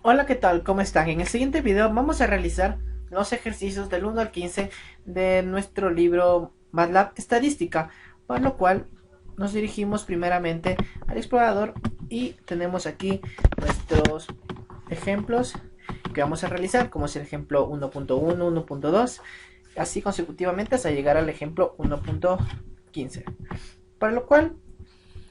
Hola, ¿qué tal? ¿Cómo están? En el siguiente video vamos a realizar los ejercicios del 1 al 15 de nuestro libro MATLAB Estadística, para lo cual nos dirigimos primeramente al explorador y tenemos aquí nuestros ejemplos que vamos a realizar, como es el ejemplo 1.1, 1.2, así consecutivamente hasta llegar al ejemplo 1.15. Para lo cual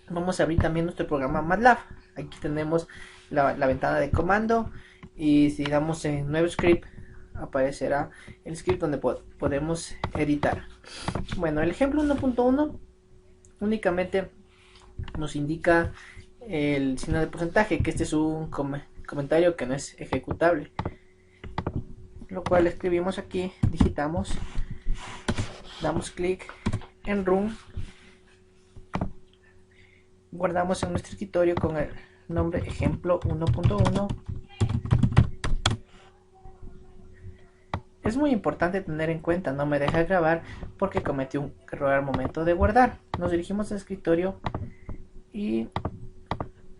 vamos a abrir también nuestro programa MATLAB. Aquí tenemos la ventana de comando y si damos en nuevo script aparecerá el script donde podemos editar. Bueno, el ejemplo 1.1 únicamente nos indica el signo de porcentaje, que este es un comentario que no es ejecutable, lo cual escribimos aquí, digitamos, damos clic en run, guardamos en nuestro escritorio con el nombre ejemplo 1.1. Es muy importante tener en cuenta, no me deja grabar porque cometí un error al momento de guardar. Nos dirigimos al escritorio y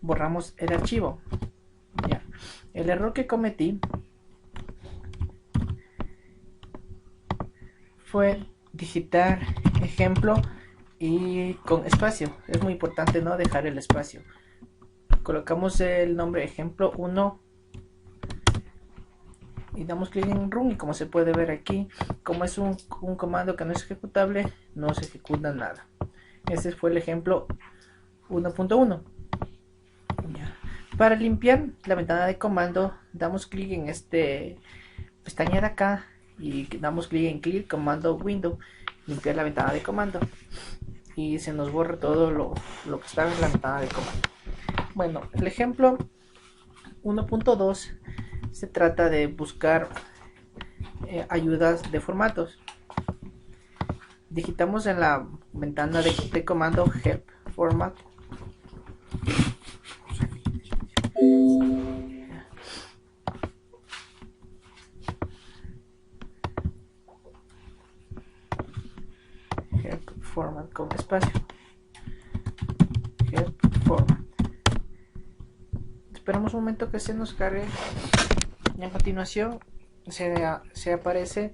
borramos el archivo. Ya. El error que cometí fue digitar ejemplo y con espacio. Es muy importante no dejar el espacio. Colocamos el nombre ejemplo 1 y damos clic en run, y como se puede ver aquí, como es un comando que no es ejecutable, no se ejecuta nada. Ese fue el ejemplo 1.1. Para limpiar la ventana de comando, damos clic en este pestaña de acá y damos clic en Clear Comando Window, limpiar la ventana de comando, y se nos borra todo lo que estaba en la ventana de comando. Bueno, el ejemplo 1.2 se trata de buscar ayudas de formatos. Digitamos en la ventana de comando Help Format. Help Format con espacio. Help Format. Esperamos un momento que se nos cargue y a continuación se aparece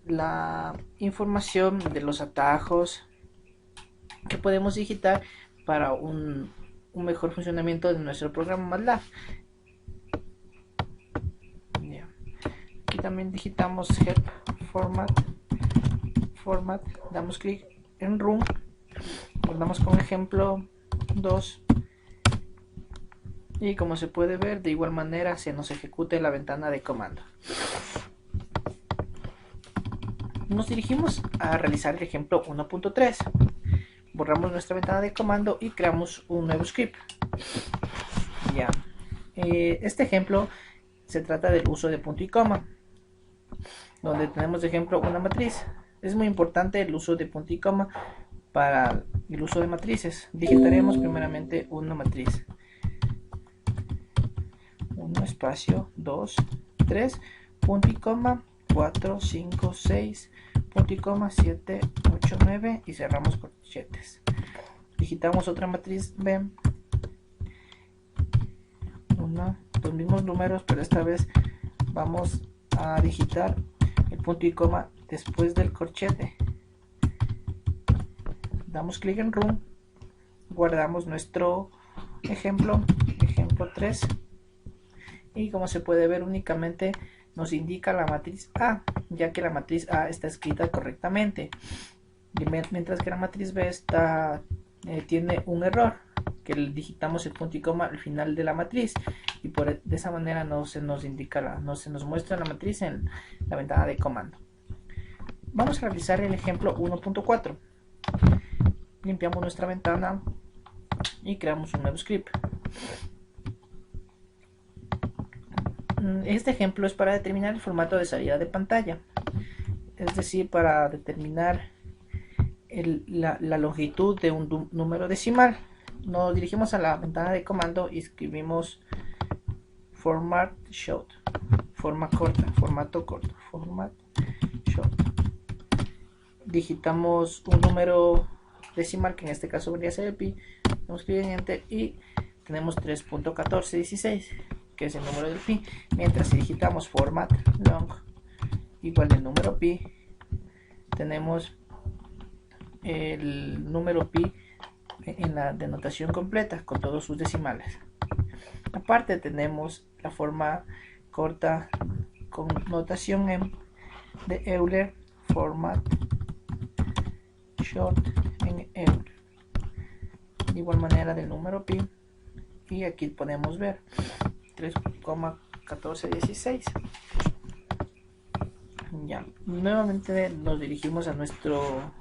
la información de los atajos que podemos digitar para un mejor funcionamiento de nuestro programa MATLAB. Aquí también digitamos Help Format, damos clic en Run, guardamos con ejemplo 2 y como se puede ver, de igual manera se nos ejecuta en la ventana de comando. Nos dirigimos a realizar el ejemplo 1.3. Borramos nuestra ventana de comando y creamos un nuevo script. Ya. Este ejemplo se trata del uso de punto y coma, donde tenemos de ejemplo una matriz. Es muy importante el uso de punto y coma para el uso de matrices. Digitaremos primeramente una matriz. 1 espacio 2 3 punto y coma 4 5 6 punto y coma 7 8 9 y cerramos corchetes. Digitamos otra matriz B, los mismos números, pero esta vez vamos a digitar el punto y coma después del corchete. Damos clic en run, guardamos nuestro ejemplo 3 y como se puede ver únicamente nos indica la matriz A, ya que la matriz A está escrita correctamente, mientras que la matriz B tiene un error, que digitamos el punto y coma al final de la matriz y de esa manera no se nos indica, no se nos muestra la matriz en la ventana de comando. Vamos a realizar el ejemplo 1.4. Limpiamos nuestra ventana y creamos un nuevo script. Este ejemplo es para determinar el formato de salida de pantalla, es decir, para determinar la longitud de un número decimal. Nos dirigimos a la ventana de comando y escribimos Format Short, formato corto, Format Short. Digitamos un número decimal, que en este caso vendría a ser el pi, damos clic en Enter y tenemos 3.1416, que es el número del pi, mientras si digitamos format long igual del número pi, tenemos el número pi en la denotación completa con todos sus decimales. Aparte tenemos la forma corta con notación M de Euler, format short en Euler, de igual manera del número pi, y aquí podemos ver 3,1416. Ya, nuevamente nos dirigimos a nuestro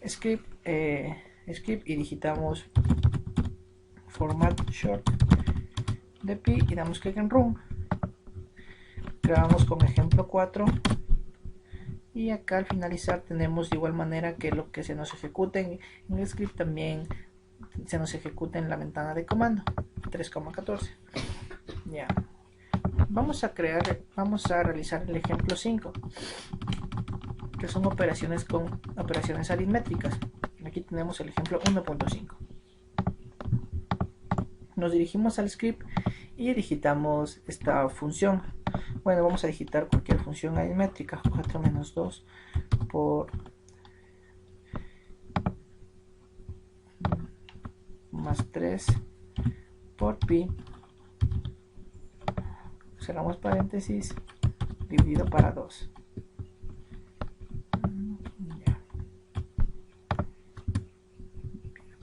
script y digitamos format short de pi y damos clic en run. Grabamos con ejemplo 4 y acá al finalizar tenemos de igual manera que lo que se nos ejecute en el script también se nos ejecuta en la ventana de comando 3,14. Ya, vamos a realizar el ejemplo 5, que son operaciones con operaciones aritmétricas. Aquí tenemos el ejemplo 1.5. Nos dirigimos al script y digitamos esta función. Bueno, vamos a digitar cualquier función aritmétrica. 4 menos 2 por más 3 por pi, cerramos paréntesis, dividido para 2.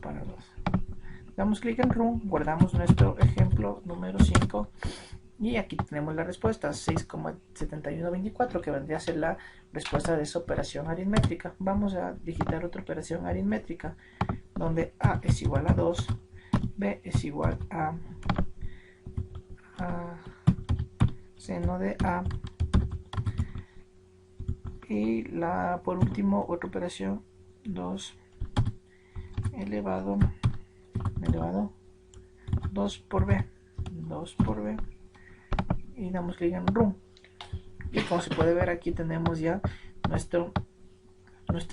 Para 2. Damos clic en run, guardamos nuestro ejemplo número 5 y aquí tenemos la respuesta 6,7124, que vendría a ser la respuesta de esa operación aritmétrica. Vamos a digitar otra operación aritmétrica donde a es igual a 2, b es igual a seno de a, y por último otra operación 2 elevado 2 por b y damos clic en run, y como se puede ver aquí tenemos ya nuestra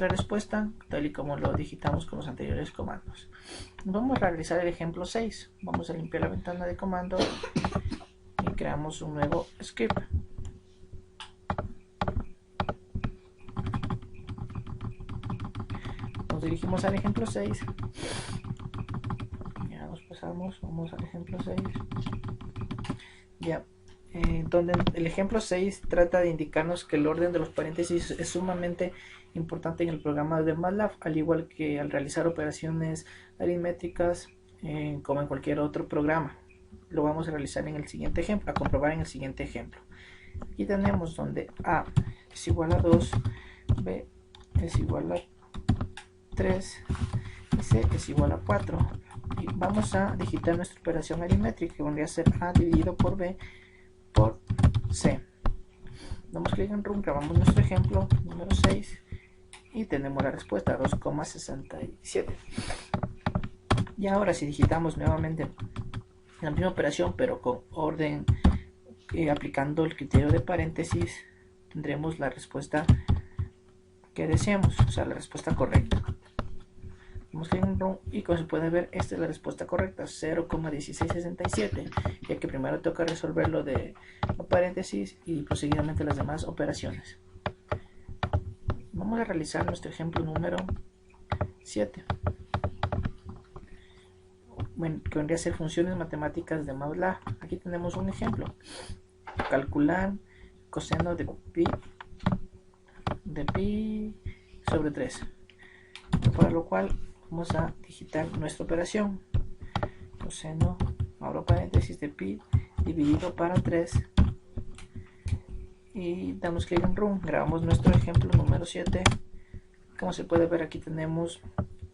respuesta tal y como lo digitamos con los anteriores comandos. Vamos a realizar el ejemplo 6. Vamos a limpiar la ventana de comando y creamos un nuevo script. Nos dirigimos al ejemplo 6. Ya nos pasamos, vamos al ejemplo 6. Ya, donde el ejemplo 6 trata de indicarnos que el orden de los paréntesis es sumamente importante en el programa de MATLAB, al igual que al realizar operaciones aritmétricas como en cualquier otro programa. Lo vamos a realizar en el siguiente ejemplo, a comprobar en el siguiente ejemplo. Aquí tenemos donde a es igual a 2, b es igual a 3 y c es igual a 4. Y vamos a digitar nuestra operación aritmétrica, que vendría a ser a dividido por b por c. Damos clic en run, grabamos nuestro ejemplo número 6 y tenemos la respuesta 2,67. Y ahora si digitamos nuevamente la misma operación pero con orden, aplicando el criterio de paréntesis, tendremos la respuesta que deseamos, o sea la respuesta correcta. Damos clic en run y como se puede ver, esta es la respuesta correcta, 0,1667, ya que primero toca resolver lo de paréntesis y seguidamente las demás operaciones. Vamos a realizar nuestro ejemplo número 7, que vendría a ser funciones matemáticas de MATLAB. Aquí tenemos un ejemplo: calcular coseno de pi sobre 3, para lo cual vamos a digitar nuestra operación: coseno, abro paréntesis, de pi dividido para 3 y damos clic en run, grabamos nuestro ejemplo número 7. Como se puede ver, aquí tenemos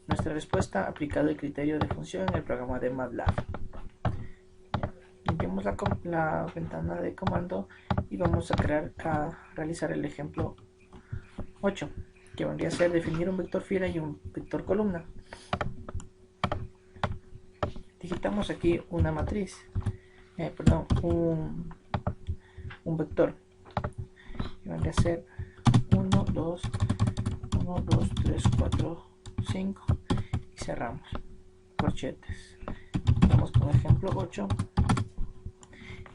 nuestra respuesta aplicado el criterio de función en el programa de MATLAB. Limpiamos la ventana de comando y vamos a realizar el ejemplo 8, que vendría a ser definir un vector fila y un vector columna. Digitamos aquí una matriz, un vector, que vendría a ser 1, 2, 3, 4, 5 y cerramos corchetes. Vamos con ejemplo 8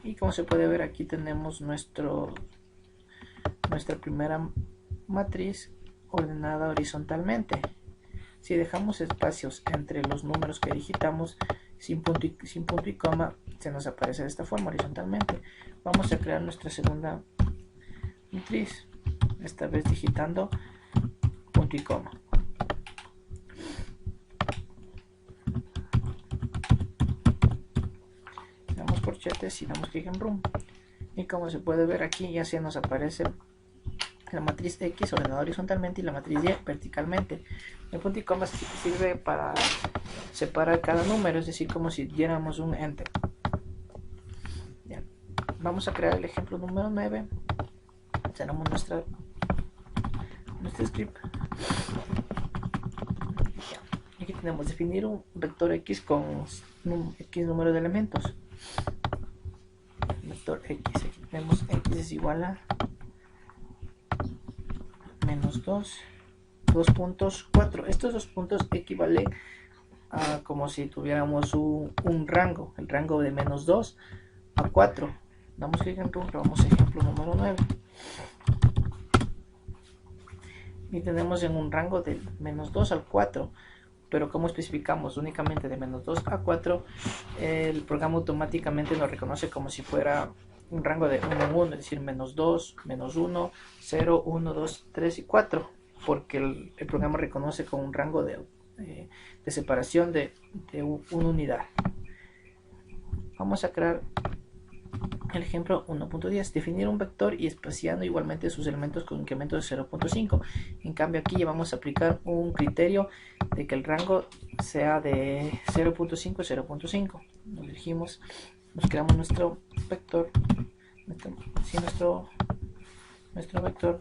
Y como se puede ver, aquí tenemos nuestra primera matriz ordenada horizontalmente. Si dejamos espacios entre los números que digitamos sin punto y coma, se nos aparece de esta forma horizontalmente. Vamos a crear nuestra segunda matriz, esta vez digitando punto y coma. Damos corchetes y damos clic en Run. Y como se puede ver, aquí ya se nos aparece la matriz X ordenada horizontalmente y la matriz Y verticalmente. El punto y coma sirve para separar cada número, es decir, como si diéramos un enter. Bien. Vamos a crear el ejemplo número 9. Tenemos nuestro script. Aquí tenemos definir un vector X con X número de elementos. Vector X, aquí tenemos X es igual a menos 2, 2.4. Estos 2 puntos equivalen a como si tuviéramos un rango, el rango de menos 2 a 4. Damos clic en Run, probamos ejemplo número 9. Y tenemos en un rango de menos 2 al 4. Pero como especificamos únicamente de menos 2 a 4, el programa automáticamente nos reconoce como si fuera un rango de 1 en 1, es decir, menos 2, menos 1, 0, 1, 2, 3 y 4, porque el programa reconoce con un rango de separación de una unidad. Vamos a crear el ejemplo 1.10, definir un vector y espaciando igualmente sus elementos con incremento de 0.5. En cambio aquí ya vamos a aplicar un criterio de que el rango sea de 0.5 a 0.5. Nos elegimos, nos creamos nuestro vector, nuestro vector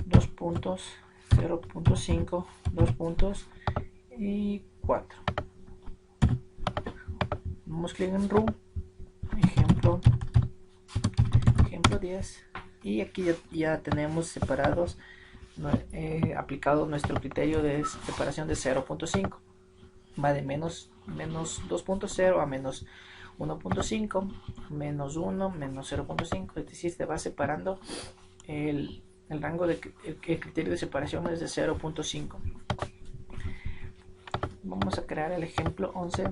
2 puntos, 0.5, 2 puntos y 4. Damos clic en Run, ejemplo 10, y aquí ya tenemos separados, aplicado nuestro criterio de separación de 0.5. Va de menos 2.0 a menos 1.5, menos 1, menos 0.5, es decir, se va separando el rango el criterio de separación es de 0.5. Vamos a crear el ejemplo 11,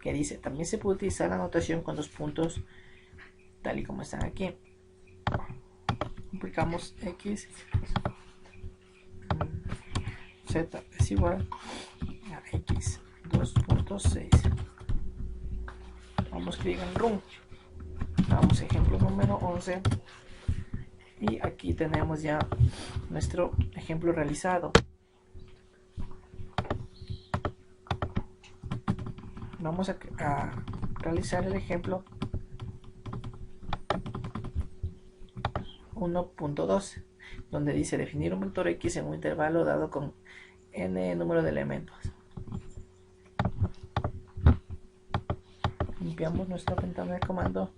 que dice, también se puede utilizar la notación con 2 puntos tal y como están aquí. Aplicamos X, Z es igual a X 2.6. Damos clic en Run. Damos ejemplo número 11 y aquí tenemos ya nuestro ejemplo realizado. Vamos a realizar el ejemplo 1.12, donde dice definir un vector X en un intervalo dado con n número de elementos. Limpiamos nuestra ventana de comando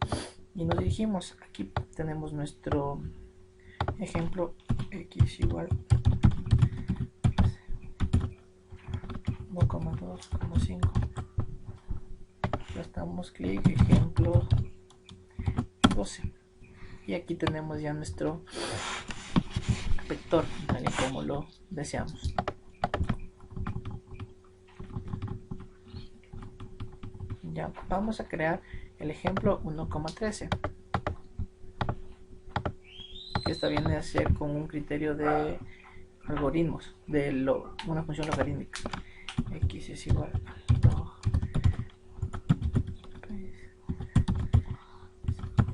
y nos dirigimos. Aquí tenemos nuestro ejemplo X igual 1,2,5. Damos clic, ejemplo 12, y aquí tenemos ya nuestro vector tal y como lo deseamos. Ya vamos a crear el ejemplo 1,13, que esta viene a ser con un criterio de algoritmos de una función logarítmica. X es igual a log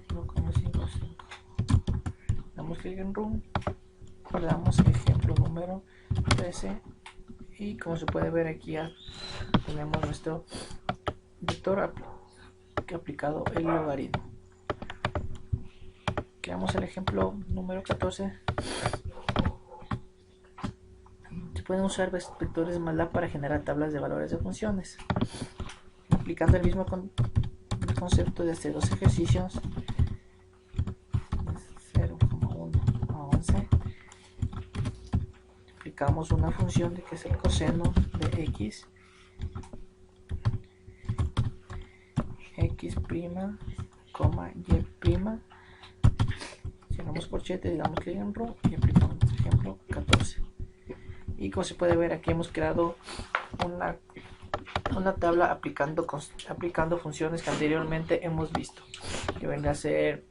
1,55. Damos clic en Run, guardamos el ejemplo número 13 y como se puede ver aquí ya tenemos nuestro vector que ha aplicado el logaritmo. Creamos el ejemplo número 14. Se pueden usar vectores de MATLAB para generar tablas de valores de funciones, aplicando el mismo concepto de hacer dos ejercicios 0,1 a 11. Aplicamos una función de que es el coseno de X x', coma, y', cerramos corchetes, damos clic en run y aplicamos nuestro ejemplo 14. Y como se puede ver, aquí hemos creado una tabla aplicando funciones que anteriormente hemos visto, que vendrá a ser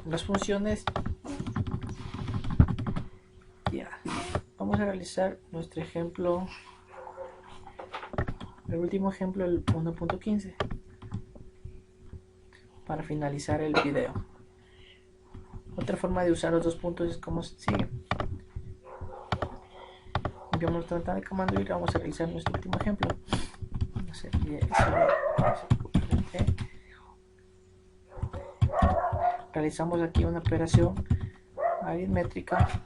las funciones. Ya, vamos a realizar nuestro ejemplo, el último ejemplo, el 1.15, para finalizar el video. Otra forma de usar los dos puntos es como sigue. Enviamos nuestra ventana de comando y vamos a realizar nuestro último ejemplo. Realizamos aquí una operación aritmétrica,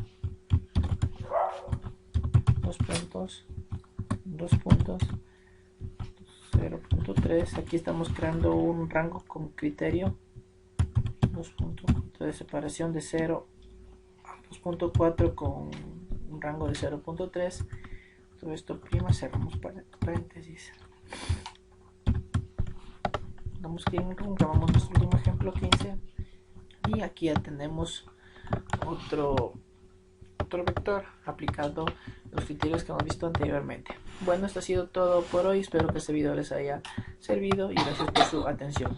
0.3. Aquí estamos creando un rango con criterio 2 puntos de separación de 0 a 2.4 con un rango de 0.3. Todo esto prima, cerramos paréntesis, damos clic en run, grabamos nuestro último ejemplo 15 y aquí ya tenemos otro vector aplicando los criterios que hemos visto anteriormente. Bueno, esto ha sido todo por hoy. Espero que este video les haya servido y gracias por su atención.